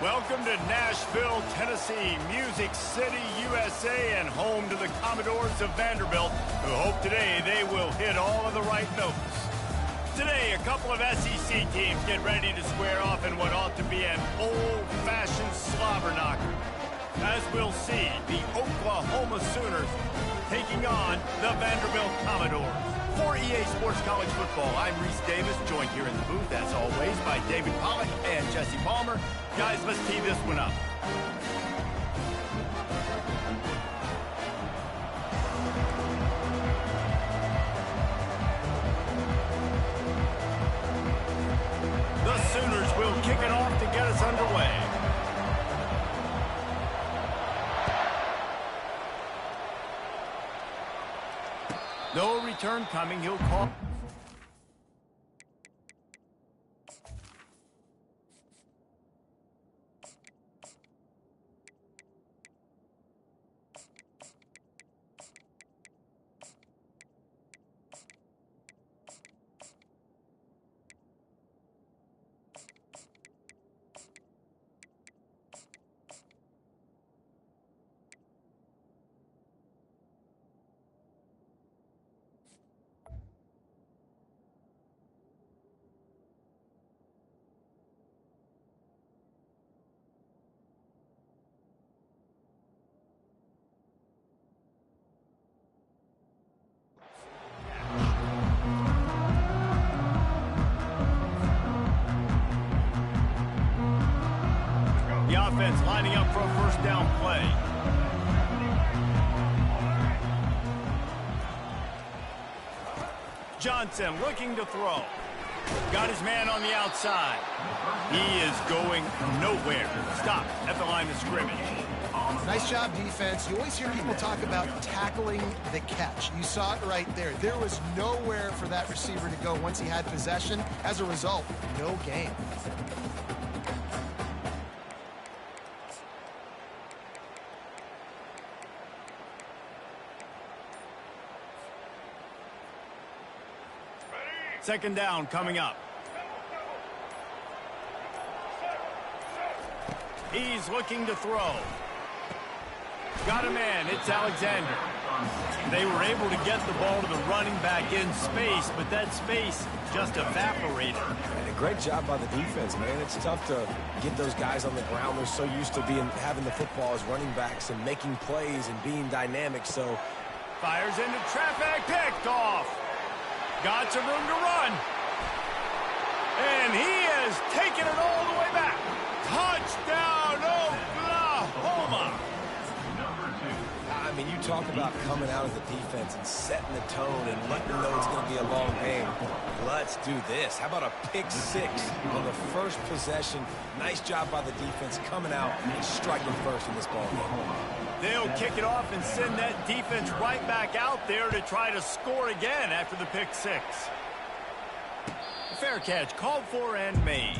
Welcome to Nashville, Tennessee, Music City, USA, and home to the Commodores of Vanderbilt, who hope today they will hit all of the right notes. Today, a couple of SEC teams get ready to square off in what ought to be an old-fashioned slobber knocker. As we'll see, the Oklahoma Sooners taking on the Vanderbilt Commodores. For EA Sports College Football, I'm Reese Davis, joined here in the booth, as always, by David Pollack and Jesse Palmer. Guys, let's tee this one up. The Sooners will kick it off to get us underway. No return coming, he'll call. The offense lining up for a first down play. Johnson looking to throw. Got his man on the outside. He is going nowhere. Stop at the line of scrimmage. Nice job, defense. You always hear people talk about tackling the catch. You saw it right there. There was nowhere for that receiver to go once he had possession. As a result, no gain. Second down coming up. He's looking to throw. Got a man. It's Alexander. They were able to get the ball to the running back in space, but that space just evaporated. And a great job by the defense, man. It's tough to get those guys on the ground. They're so used to having the football as running backs and making plays and being dynamic. So fires into traffic, picked off. Got some room to run. And he has taken it all the way back. Touchdown, Oklahoma. I mean, you talk about coming out of the defense and setting the tone and letting them know it's going to be a long game. Let's do this. How about a pick six on the first possession? Nice job by the defense coming out and striking first in this ball game. They'll kick it off and send that defense right back out there to try to score again after the pick six. Fair catch called for and made.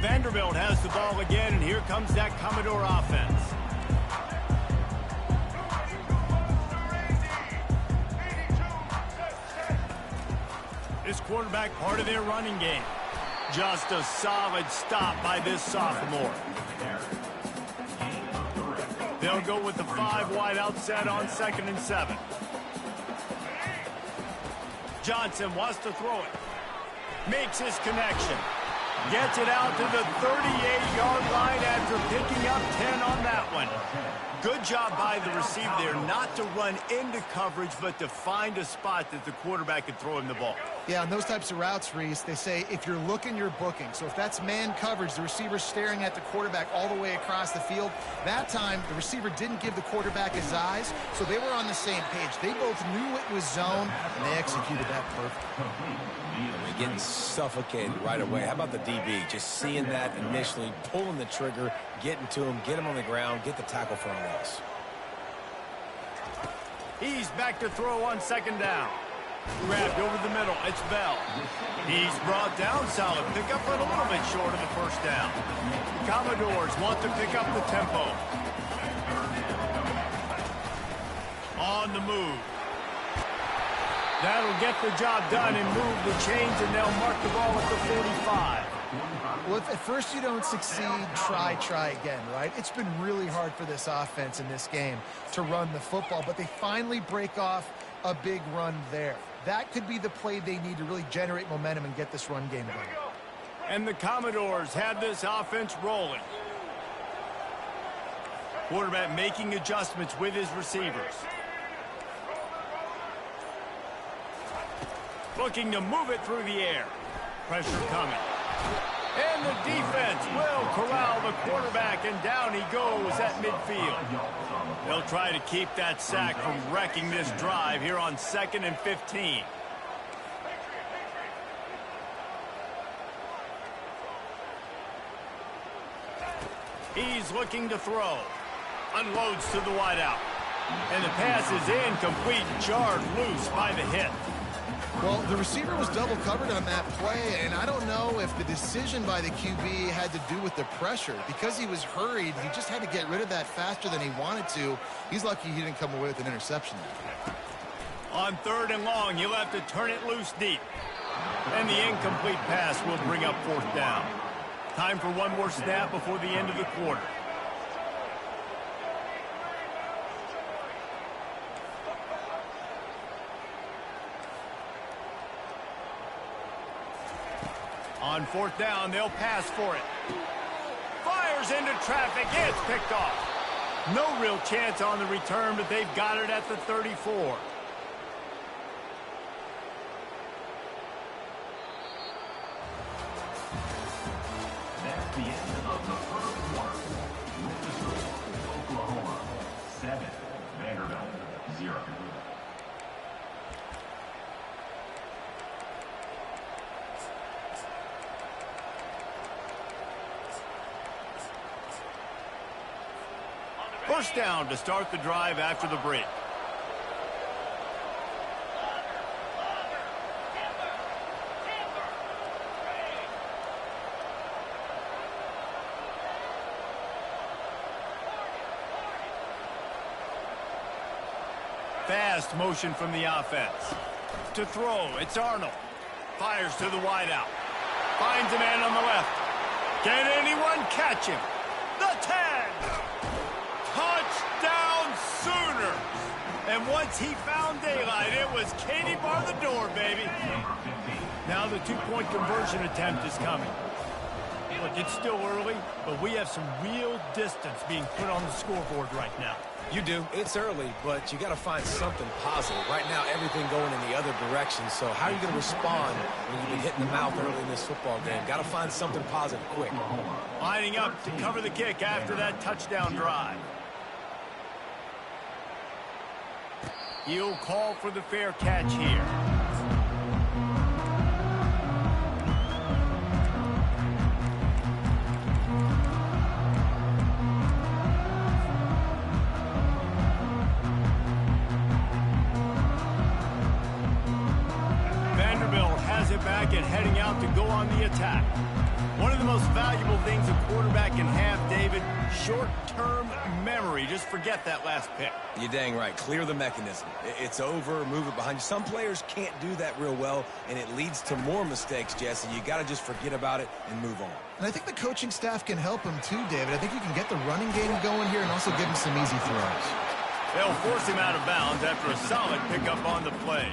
Vanderbilt has the ball again, and here comes that Commodore offense. This quarterback part of their running game. Just a solid stop by this sophomore. They'll go with the 5 wide outset on 2nd and 7. Johnson wants to throw it. Makes his connection. Gets it out to the 38-yard line after picking up 10 on that one. Good job by the receiver there not to run into coverage, but to find a spot that the quarterback could throw him the ball. Yeah, on those types of routes, Reese, they say if you're looking, you're booking. So if that's man coverage, the receiver's staring at the quarterback all the way across the field. That time, the receiver didn't give the quarterback his eyes, so they were on the same page. They both knew it was zone, and they executed that perfectly. Getting suffocated right away. How about the DB? Just seeing that initially, pulling the trigger, getting to him, get him on the ground, get the tackle for a loss. He's back to throw on 2nd down. Grabbed over the middle. It's Bell. He's brought down. Solid pickup, but a little bit short of the first down. The Commodores want to pick up the tempo. On the move. That'll get the job done and move the chains, and they'll mark the ball at the 45. Well, if at first you don't succeed, try again, right? It's been really hard for this offense in this game to run the football, but they finally break off a big run there. That could be the play they need to really generate momentum and get this run game going. And the Commodores have this offense rolling. Quarterback making adjustments with his receivers. Looking to move it through the air. Pressure coming. And the defense will corral the quarterback, and down he goes at midfield. They'll try to keep that sack from wrecking this drive here on 2nd and 15. He's looking to throw. Unloads to the wideout. And the pass is incomplete, jarred loose by the hit. Well, the receiver was double covered on that play, and I don't know if the decision by the QB had to do with the pressure. Because he was hurried, he just had to get rid of that faster than he wanted to. He's lucky he didn't come away with an interception. On 3rd and long, he'll have to turn it loose deep. And the incomplete pass will bring up 4th down. Time for one more snap before the end of the quarter. On 4th down, they'll pass for it. Fires into traffic. It's picked off. No real chance on the return, but they've got it at the 34. That's the end of the first quarter. Oklahoma 7, Vanderbilt 0. First down to start the drive after the break. Fast motion from the offense. To throw, it's Arnold. Fires to the wideout. Finds a man on the left. Can anyone catch him? The 10! Touchdown Sooners! And once he found daylight, it was Katie bar the door, baby. Now the two-point conversion attempt is coming. Look, it's still early, but we have some real distance being put on the scoreboard right now. You do. It's early, but you got to find something positive. Right now, everything going in the other direction. So how are you going to respond when you've been hit in the mouth early in this football game? Got to find something positive quick. Lining up to cover the kick after that touchdown drive. He'll call for the fair catch here. Vanderbilt has it back and heading out to go on the attack. One of the most valuable things a quarterback can have, David, short-term memory. Just forget that last pick. You're dang right. Clear the mechanism. It's over, move it behind you. Some players can't do that real well, and it leads to more mistakes, Jesse. You got to just forget about it and move on. And I think the coaching staff can help him too, David. I think you can get the running game going here and also give him some easy throws. They'll force him out of bounds after a solid pickup on the play.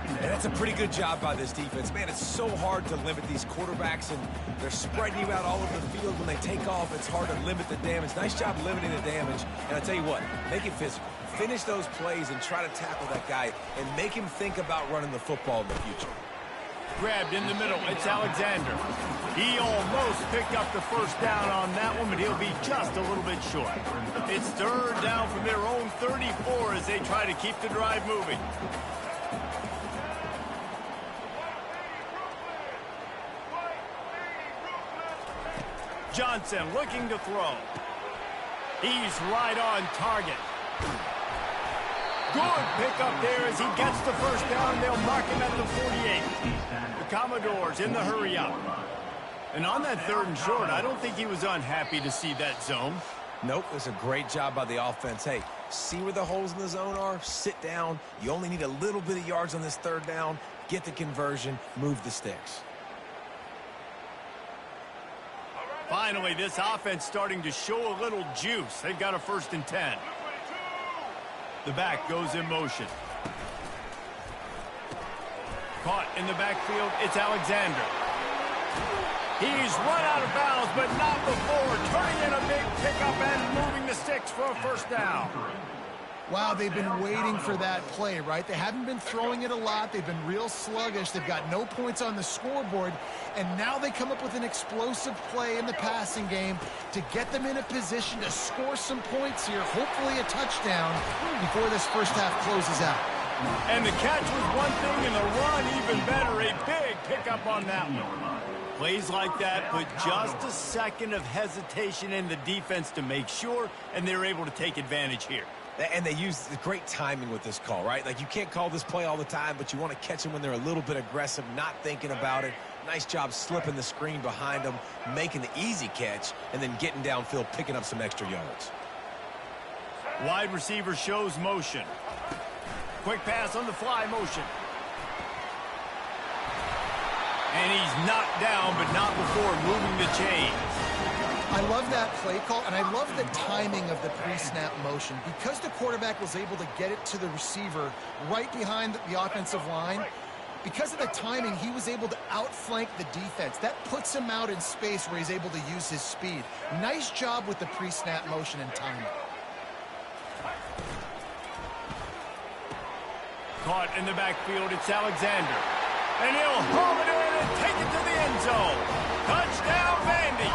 And that's a pretty good job by this defense. Man, it's so hard to limit these quarterbacks, and they're spreading you out all over the field. When they take off, it's hard to limit the damage. Nice job limiting the damage. And I tell you what, make it physical. Finish those plays and try to tackle that guy and make him think about running the football in the future. Grabbed in the middle. It's Alexander. He almost picked up the first down on that one, but he'll be just a little bit short. It's 3rd down from their own 34 as they try to keep the drive moving. Johnson looking to throw. He's right on target. Good pickup there as he gets the first down, and they'll mark him at the 48. The Commodores in the hurry up. And on that 3rd and short, I don't think he was unhappy to see that zone. Nope, it's a great job by the offense. Hey, see where the holes in the zone are? Sit down. You only need a little bit of yards on this 3rd down. Get the conversion, move the sticks. Finally, this offense starting to show a little juice. They've got a 1st and 10. The back goes in motion. Caught in the backfield, it's Alexander. He's run out of bounds, but not before turning in a big pickup and moving the sticks for a 1st down. Wow, they've been waiting for that play, right? They haven't been throwing it a lot. They've been real sluggish. They've got no points on the scoreboard. And now they come up with an explosive play in the passing game to get them in a position to score some points here, hopefully a touchdown, before this 1st half closes out. And the catch was one thing, and the run even better. A big pickup on that one. Plays like that put just a second of hesitation in the defense to make sure, and they're able to take advantage here. And they use the great timing with this call, right? Like, you can't call this play all the time, but you want to catch them when they're a little bit aggressive, not thinking about it. Nice job slipping the screen behind them, making the easy catch, and then getting downfield, picking up some extra yards. Wide receiver shows motion. Quick pass on the fly motion. And he's knocked down, but not before moving the chains. I love that play call, and I love the timing of the pre-snap motion. Because the quarterback was able to get it to the receiver right behind the offensive line, because of the timing, he was able to outflank the defense. That puts him out in space where he's able to use his speed. Nice job with the pre-snap motion and timing. Caught in the backfield, it's Alexander. And he'll haul it in and take it to the end zone. Touchdown, Vandy.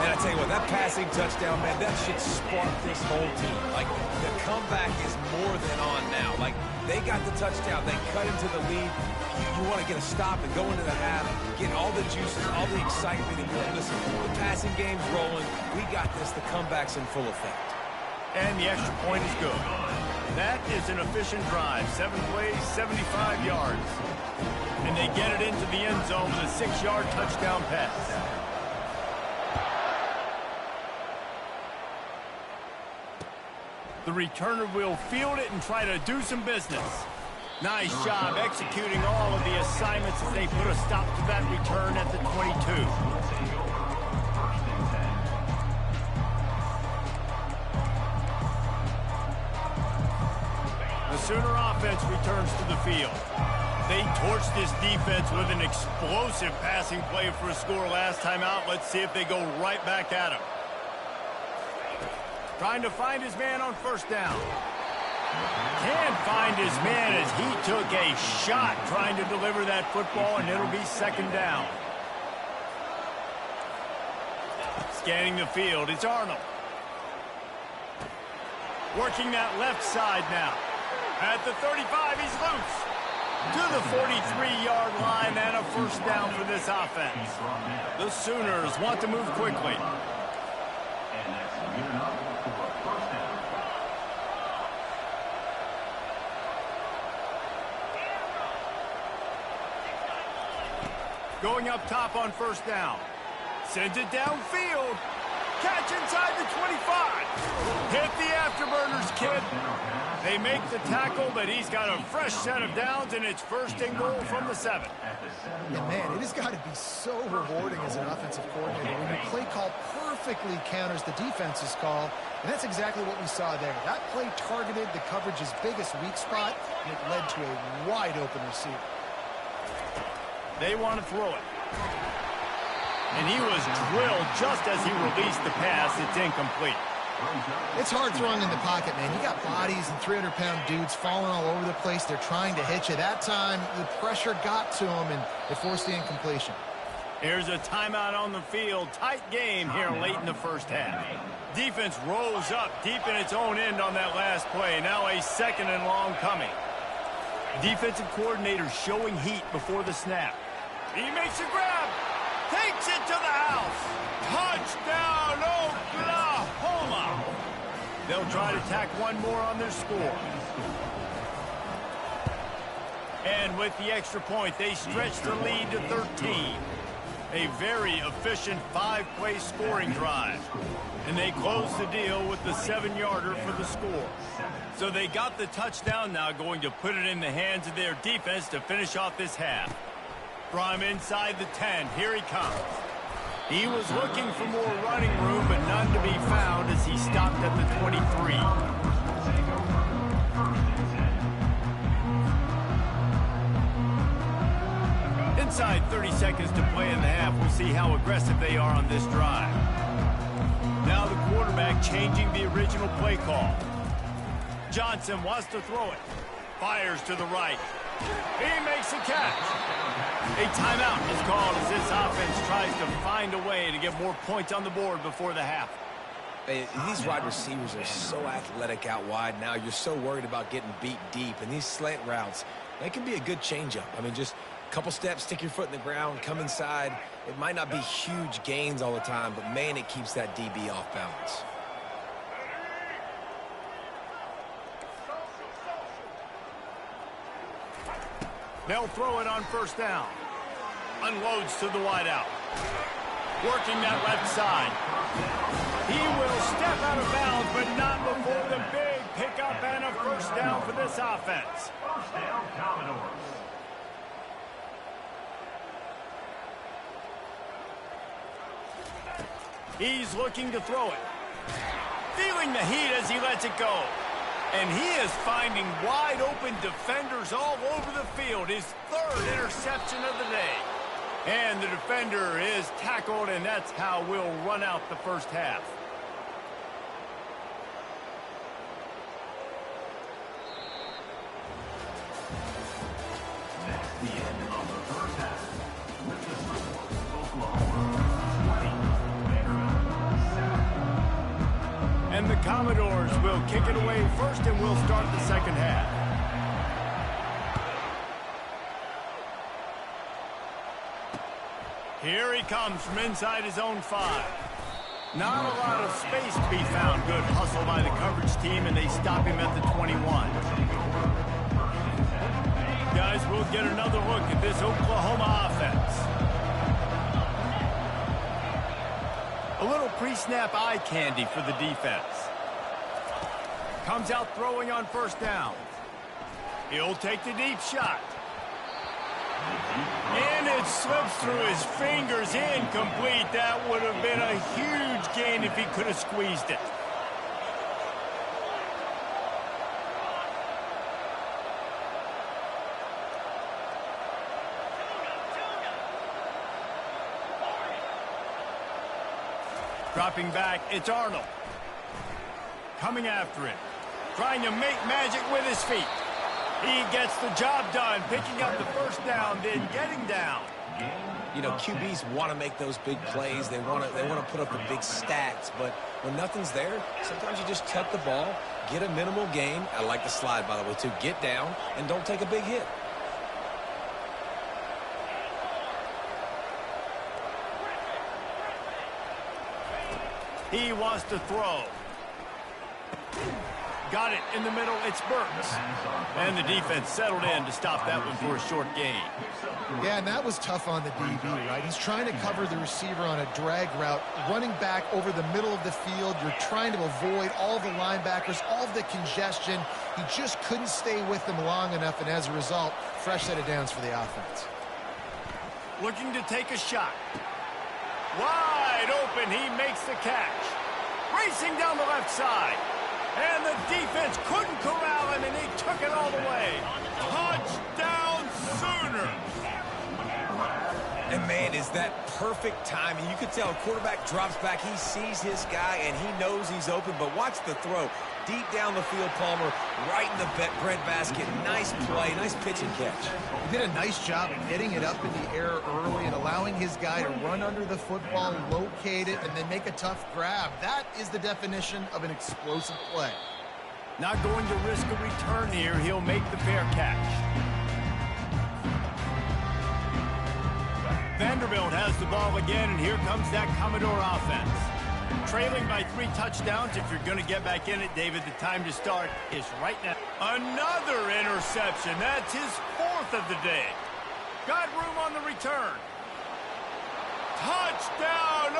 And I tell you what, that passing touchdown, man, that should spark this whole team. Like, the comeback is more than on now. Like, they got the touchdown. They cut into the lead. You want to get a stop and go into the half, get all the juices, all the excitement. And listen, the passing game's rolling. We got this. The comeback's in full effect. And the extra point is good. That is an efficient drive. 7 plays, 75 yards. And they get it into the end zone with a 6-yard touchdown pass. The returner will field it and try to do some business. Nice job executing all of the assignments as they put a stop to that return at the 22. The Sooner offense returns to the field. They torched this defense with an explosive passing play for a score last time out. Let's see if they go right back at him. Trying to find his man on 1st down. Can't find his man as he took a shot trying to deliver that football, and it'll be 2nd down. Scanning the field, it's Arnold. Working that left side now. At the 35, he's loose. To the 43-yard line and a 1st down for this offense. The Sooners want to move quickly. And that's good enough for a 1st down. Going up top on 1st down. Sends it downfield. Catch inside the 25. Hit the afterburners, kid. They make the tackle, but he's got a fresh set of downs, and it's 1st and goal from the 7. And man, it has got to be so rewarding as an offensive coordinator when your play call perfectly counters the defense's call, and that's exactly what we saw there. That play targeted the coverage's biggest weak spot, and it led to a wide-open receiver. They want to throw it. And he was drilled just as he released the pass. It's incomplete. It's hard throwing in the pocket, man. You got bodies and 300-pound dudes falling all over the place. They're trying to hit you. That time, the pressure got to him, and it forced the incompletion. Here's a timeout on the field. Tight game here late in the 1st half. Defense rolls up deep in its own end on that last play. Now a 2nd and long coming. Defensive coordinator showing heat before the snap. He makes a grab. Takes it to the house. Touchdown, Oklahoma. They'll try to tack one more on their score. And with the extra point, they stretch the lead to 13. A very efficient 5-play scoring drive. And they close the deal with the 7-yarder for the score. So they got the touchdown, now going to put it in the hands of their defense to finish off this half. From inside the 10, here he comes. He was looking for more running room, but none to be found as he stopped at the 23. Inside 30 seconds to play in the half. We'll see how aggressive they are on this drive. Now the quarterback changing the original play call. Johnson wants to throw it. Fires to the right. He makes a catch. A timeout is called as this offense tries to find a way to get more points on the board before the half. Hey, these wide receivers are so athletic out wide now. You're so worried about getting beat deep. And these slant routes, they can be a good changeup. I mean, just a couple steps, stick your foot in the ground, come inside. It might not be huge gains all the time, but, man, it keeps that DB off balance. They'll throw it on first down. Unloads to the wideout. Working that left side. He will step out of bounds, but not before the big pickup and a first down for this offense. First down, Commodores. He's looking to throw it. Feeling the heat as he lets it go. And he is finding wide open defenders all over the field. His third interception of the day. And the defender is tackled, and that's how we'll run out the first half. That's the end of the first half. With the score, Oklahoma 20, Vanderbilt 7. And the Commodores will kick it away first, and we'll start the second half. Here he comes from inside his own 5. Not a lot of space to be found. Good hustle by the coverage team, and they stop him at the 21. Guys, we'll get another look at this Oklahoma offense. A little pre-snap eye candy for the defense. Comes out throwing on first down. He'll take the deep shot. And it slips through his fingers, incomplete. That would have been a huge gain if he could have squeezed it. Dropping back, it's Arnold. Coming after it. Trying to make magic with his feet. He gets the job done, picking up the first down, then getting down. You know, QBs want to make those big plays. They want to put up the big stats. But when nothing's there, sometimes you just tuck the ball, get a minimal gain. I like the slide, by the way, too. Get down and don't take a big hit. He wants to throw. Got it in the middle. It's Burks. And the defense settled in to stop that one for a short gain. Yeah, and that was tough on the DB, right? He's trying to cover the receiver on a drag route, running back over the middle of the field. You're trying to avoid all the linebackers, all of the congestion. He just couldn't stay with them long enough, and as a result, fresh set of downs for the offense. Looking to take a shot. Wide open, he makes the catch. Racing down the left side. And the defense couldn't corral him, and he took it all the way. Touchdown Sooners! And, man, is that perfect timing. You could tell a quarterback drops back. He sees his guy, and he knows he's open. But watch the throw. Deep down the field, Palmer, right in the bread basket. Nice play, nice pitch and catch. He did a nice job of getting it up in the air early and allowing his guy to run under the football, locate it, and then make a tough grab. That is the definition of an explosive play. Not going to risk a return here. He'll make the fair catch. Vanderbilt has the ball again, and here comes that Commodore offense. Trailing by 3 touchdowns. If you're going to get back in it, David, the time to start is right now. Another interception. That's his 4th of the day. Got room on the return. Touchdown,